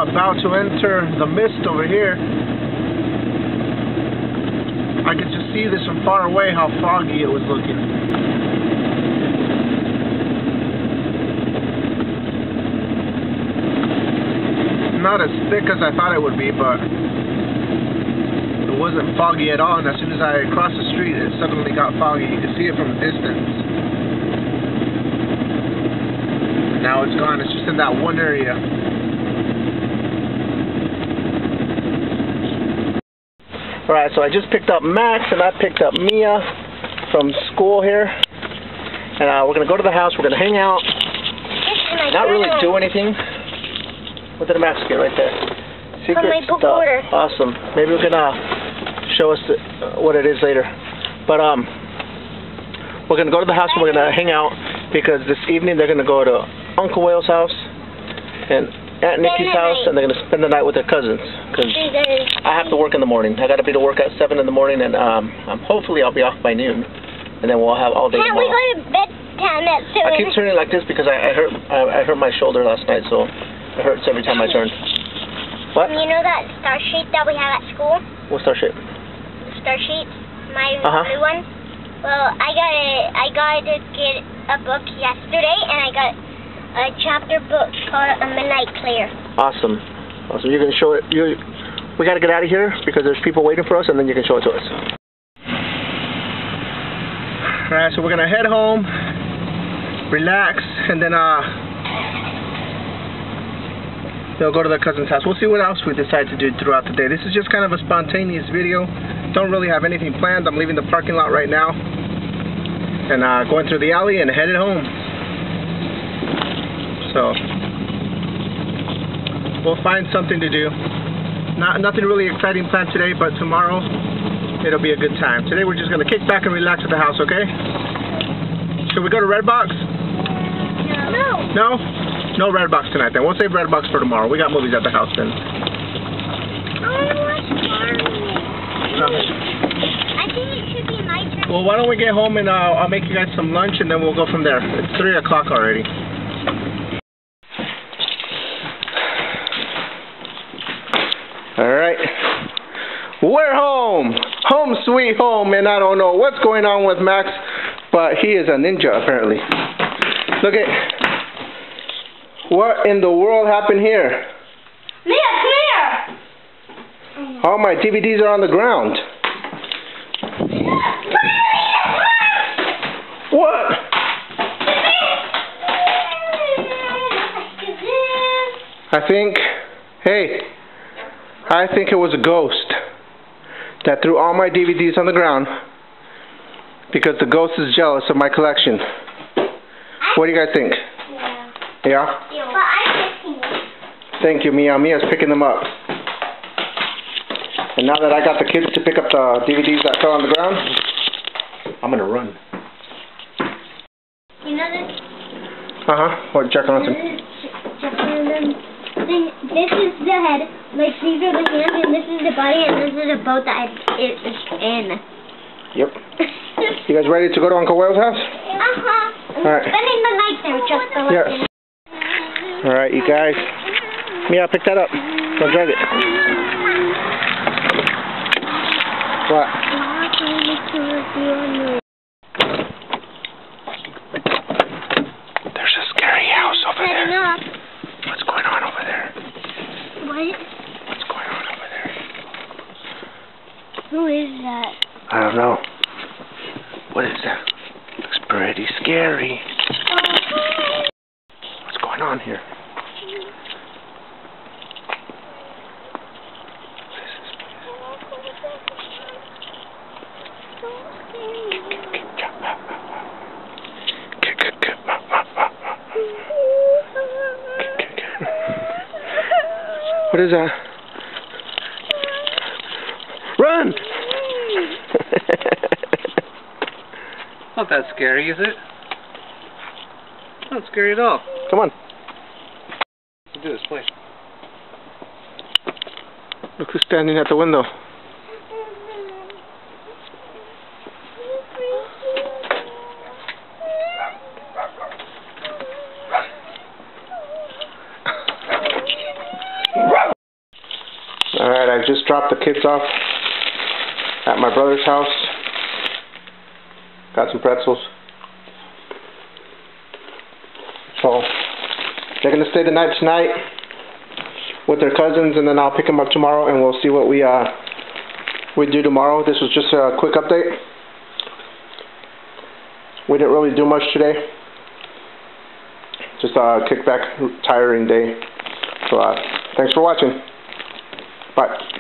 about to enter the mist over here. I could just see this from far away, how foggy it was looking. Not as thick as I thought it would be, but it wasn't foggy at all, and as soon as I crossed the street, it suddenly got foggy. You could see it from a distance. And now it's gone. It's just in that one area. Alright, so I just picked up Max, and I picked up Mia from school here. And we're going to go to the house. We're going to hang out. Not really do anything. What did Max get right there? Secret stuff. Order. Awesome. Maybe we're gonna show us what it is later. But we're gonna go to the house and we're gonna hang out because this evening they're gonna go to Uncle Wales' house and Aunt Nikki's house, and they're gonna spend the night with their cousins. Cause I have to work in the morning. I gotta be to work at 7 in the morning, and hopefully I'll be off by noon, and then we'll have all day tomorrow. Can't we go to bedtime at 2? I keep turning like this because I hurt my shoulder last night, so. It hurts every time I turn. What? You know that star sheet that we have at school? What star sheet? The star sheet, my blue one. Well, I got to get a book yesterday, and I got a chapter book called A Midnight Clear. Awesome. Awesome. You can show it. We got to get out of here because there's people waiting for us, and then you can show it to us. All right, so we're gonna head home, relax, and then they'll go to their cousin's house. We'll see what else we decide to do throughout the day. This is just kind of a spontaneous video. Don't really have anything planned. I'm leaving the parking lot right now and going through the alley and headed home. So we'll find something to do. Nothing really exciting planned today, but tomorrow it'll be a good time. Today we're just going to kick back and relax at the house, okay? Should we go to Redbox? No. No? No Redbox tonight then. We'll save Redbox for tomorrow. We got movies at the house then. I want to watch Barbie. I think it should be my turn. Well, why don't we get home and I'll make you guys some lunch and then we'll go from there. It's 3 o'clock already. Alright. We're home! Home sweet home, and I don't know what's going on with Max, but he is a ninja apparently. Look at... What in the world happened here? Mia, come here! All my DVDs are on the ground. What? I think it was a ghost that threw all my DVDs on the ground because the ghost is jealous of my collection. What do you guys think? Yeah? But I'm picking them. Thank you, Mia. Mia's picking them up. And now that I got the kids to pick up the DVDs that fell on the ground, I'm going to run. You know this? What, Jack Johnson? This is the head, like these are the hands, and this is the body, and this is the boat that it is in. Yep. You guys ready to go to Uncle Wales' house? Alright. Spending the night there, just the yes. Alright, you guys. Mia, pick that up. Go drag it. What? There's a scary house over there. What's going on over there? What? What's going on over there? Who is that? I don't know. What is that? Looks pretty scary. What's going on here? What is that? Run! Not that scary, is it? Not scary at all. Come on. Let's do this, please. Look who's standing at the window. Run! Alright, I just dropped the kids off at my brother's house. Got some pretzels. So, they're going to stay the night tonight with their cousins, and then I'll pick them up tomorrow, and we'll see what we do tomorrow. This was just a quick update. We didn't really do much today. Just a kickback, tiring day. So, thanks for watching. Bye.